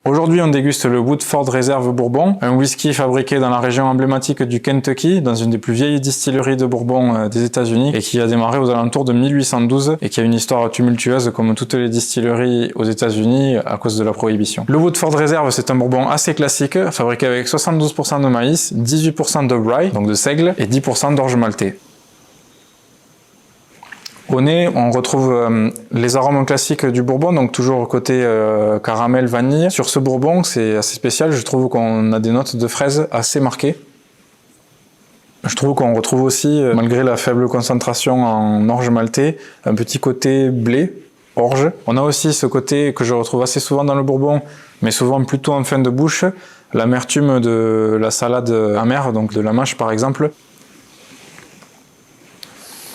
Aujourd'hui, on déguste le Woodford Reserve Bourbon, un whisky fabriqué dans la région emblématique du Kentucky, dans une des plus vieilles distilleries de Bourbon des États-Unis et qui a démarré aux alentours de 1812 et qui a une histoire tumultueuse comme toutes les distilleries aux États-Unis à cause de la prohibition. Le Woodford Reserve, c'est un Bourbon assez classique, fabriqué avec 72% de maïs, 18% de rye, donc de seigle, et 10% d'orge maltais. Au nez, on retrouve les arômes classiques du bourbon, donc toujours côté caramel, vanille. Sur ce bourbon, c'est assez spécial, je trouve qu'on a des notes de fraises assez marquées. Je trouve qu'on retrouve aussi, malgré la faible concentration en orge maltais, un petit côté blé, orge. On a aussi ce côté que je retrouve assez souvent dans le bourbon, mais souvent plutôt en fin de bouche, l'amertume de la salade amère, donc de la mâche par exemple.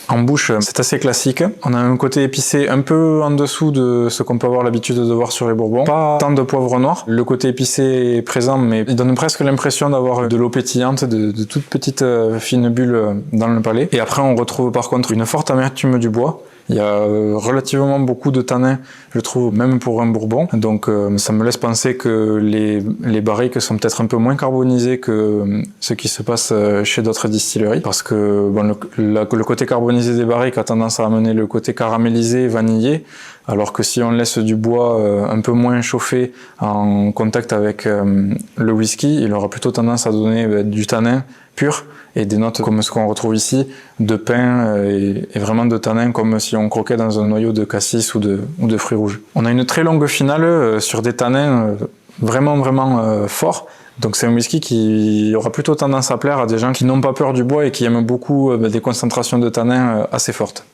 En bouche, c'est assez classique. On a un côté épicé un peu en dessous de ce qu'on peut avoir l'habitude de voir sur les bourbons. Pas tant de poivre noir. Le côté épicé est présent, mais il donne presque l'impression d'avoir de l'eau pétillante, de toutes petites fines bulles dans le palais. Et après, on retrouve par contre une forte amertume du bois. Il y a relativement beaucoup de tanins, je trouve, même pour un bourbon. Donc ça me laisse penser que les barriques sont peut-être un peu moins carbonisées que ce qui se passe chez d'autres distilleries. Parce que bon, le côté carbonisé des barriques a tendance à amener le côté caramélisé, vanillé. Alors que si on laisse du bois un peu moins chauffé en contact avec le whisky, il aura plutôt tendance à donner du tanin pur et des notes comme ce qu'on retrouve ici, de pain et vraiment de tanin comme si on croquait dans un noyau de cassis ou de fruits rouges. On a une très longue finale sur des tanins vraiment forts. Donc c'est un whisky qui aura plutôt tendance à plaire à des gens qui n'ont pas peur du bois et qui aiment beaucoup des concentrations de tanins assez fortes.